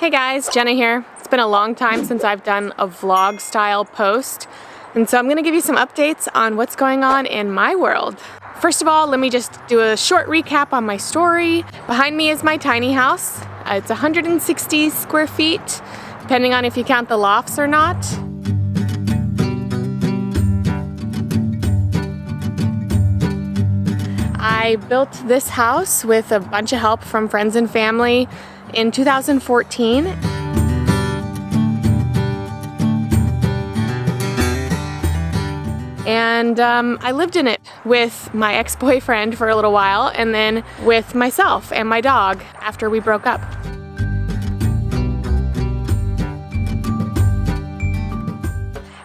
Hey guys, Jenna here. It's been a long time since I've done a vlog style post, and so I'm going to give you some updates on what's going on in my world. First of all, let me just do a short recap on my story. Behind me is my tiny house. It's 160 square feet, depending on if you count the lofts or not. I built this house with a bunch of help from friends and family in 2014. And I lived in it with my ex-boyfriend for a little while, and then with myself and my dog after we broke up.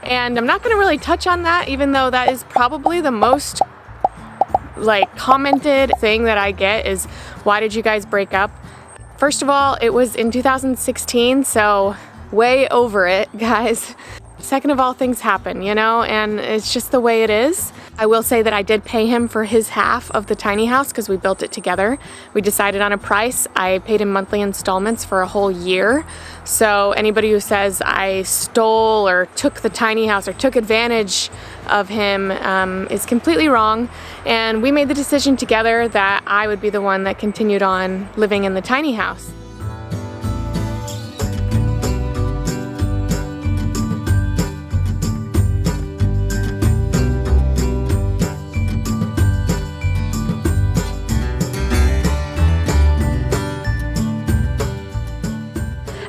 And I'm not going to really touch on that, even though that is probably the most commented thing that I get is, why did you guys break up? First of all, it was in 2016, so way over it, guys. Second of all, things happen, you know, and it's just the way it is. I will say that I did pay him for his half of the tiny house because we built it together. We decided on a price. I paid him monthly installments for a whole year. So anybody who says I stole or took the tiny house or took advantage of him is completely wrong. And we made the decision together that I would be the one that continued on living in the tiny house.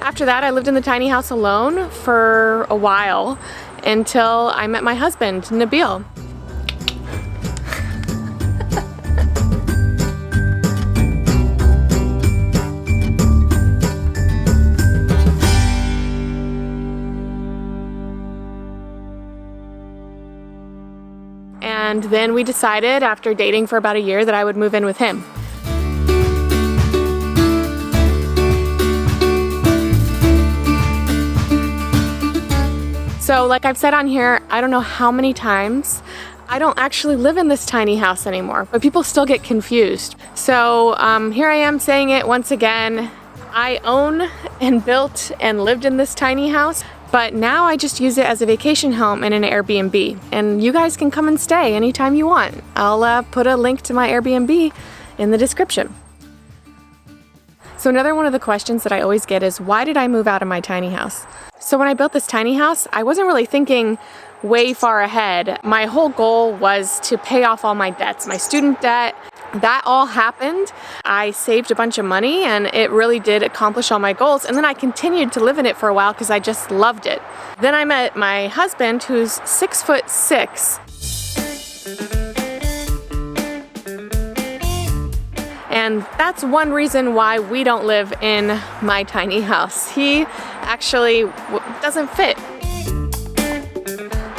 After that, I lived in the tiny house alone for a while until I met my husband, Nabil. And then we decided, after dating for about a year, that I would move in with him. So like I've said on here, I don't know how many times, I don't actually live in this tiny house anymore, but people still get confused. So here I am saying it once again. I own and built and lived in this tiny house, but now I just use it as a vacation home and an Airbnb. And you guys can come and stay anytime you want. I'll put a link to my Airbnb in the description. So another one of the questions that I always get is, why did I move out of my tiny house? So when I built this tiny house, I wasn't really thinking way far ahead. My whole goal was to pay off all my debts, my student debt. That all happened. I saved a bunch of money and it really did accomplish all my goals. And then I continued to live in it for a while because I just loved it. Then I met my husband, who's 6'6". And that's one reason why we don't live in my tiny house. He actually doesn't fit.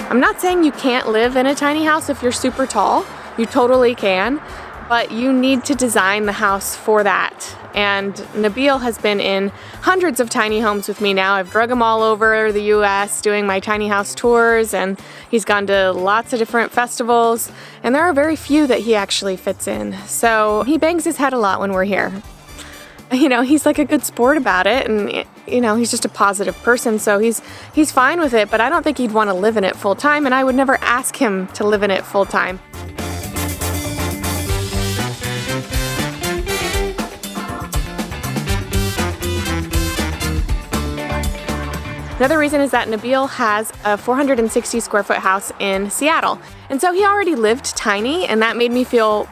I'm not saying you can't live in a tiny house if you're super tall. You totally can, but you need to design the house for that. And Nabil has been in hundreds of tiny homes with me now. I've drug him all over the US doing my tiny house tours, and he's gone to lots of different festivals, and there are very few that he actually fits in. So he bangs his head a lot when we're here. You know, he's like a good sport about it, and you know, he's just a positive person, so he's fine with it, but I don't think he'd want to live in it full time, and I would never ask him to live in it full time. Another reason is that Nabil has a 460 square foot house in Seattle. And so he already lived tiny, and that made me feel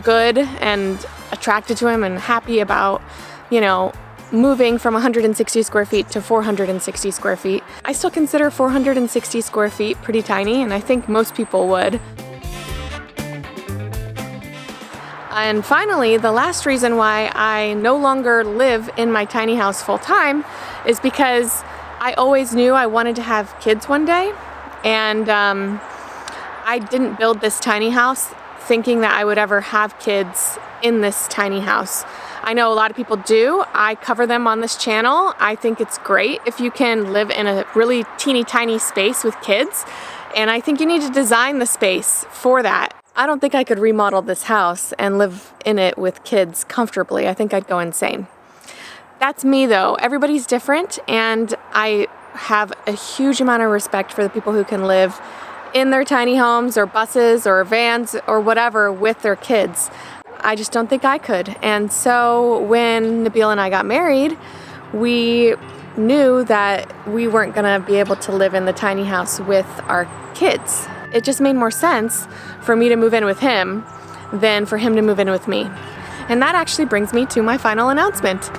good and attracted to him and happy about, you know, moving from 160 square feet to 460 square feet. I still consider 460 square feet pretty tiny, and I think most people would. And finally, the last reason why I no longer live in my tiny house full time is because I always knew I wanted to have kids one day, and I didn't build this tiny house thinking that I would ever have kids in this tiny house. I know a lot of people do. I cover them on this channel. I think it's great if you can live in a really teeny tiny space with kids, and I think you need to design the space for that. I don't think I could remodel this house and live in it with kids comfortably. I think I'd go insane. That's me though. Everybody's different, and I have a huge amount of respect for the people who can live in their tiny homes or buses or vans or whatever with their kids. I just don't think I could. And so when Nabil and I got married, we knew that we weren't gonna be able to live in the tiny house with our kids. It just made more sense for me to move in with him than for him to move in with me. And that actually brings me to my final announcement.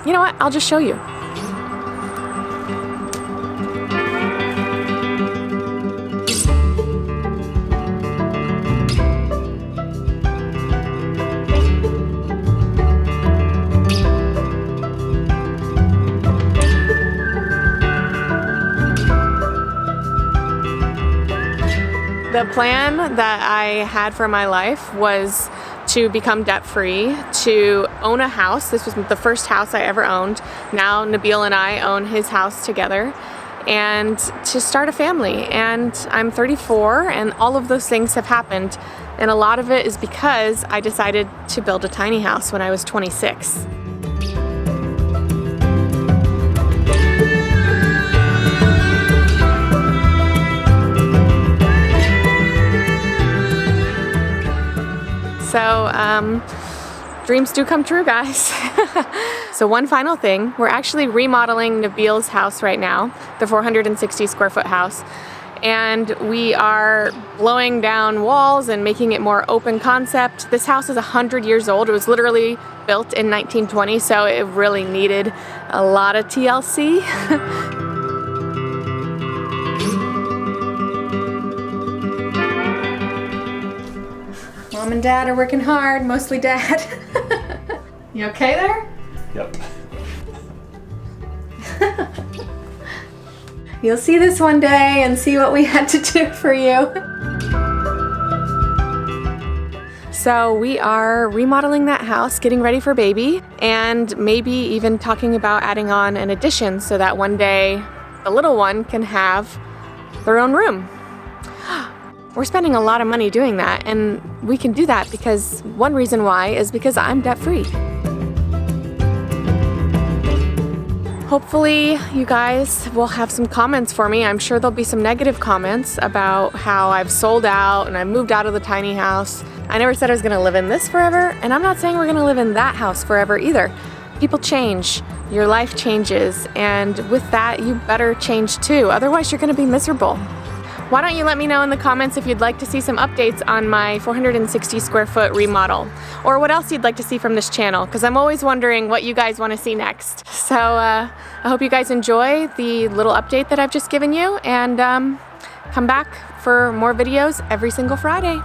You know what? I'll just show you. The plan that I had for my life was to become debt-free, to own a house. This was the first house I ever owned. Now Nabil and I own his house together, and to start a family. And I'm 34, and all of those things have happened. And a lot of it is because I decided to build a tiny house when I was 26. So, dreams do come true, guys. So one final thing, we're actually remodeling Nabil's house right now, the 460 square foot house. And we are blowing down walls and making it more open concept. This house is 100 years old. It was literally built in 1920, so it really needed a lot of TLC. Mom and Dad are working hard, mostly Dad. You okay there? Yep. You'll see this one day and see what we had to do for you. So we are remodeling that house, getting ready for baby, and maybe even talking about adding on an addition so that one day the little one can have their own room. We're spending a lot of money doing that, and we can do that because one reason why is because I'm debt-free. Hopefully you guys will have some comments for me. I'm sure there'll be some negative comments about how I've sold out and I moved out of the tiny house. I never said I was gonna live in this forever, and I'm not saying we're gonna live in that house forever either. People change, your life changes, and with that you better change too, otherwise you're gonna be miserable. Why don't you let me know in the comments if you'd like to see some updates on my 460 square foot remodel, or what else you'd like to see from this channel, because I'm always wondering what you guys want to see next. So I hope you guys enjoy the little update that I've just given you, and come back for more videos every single Friday.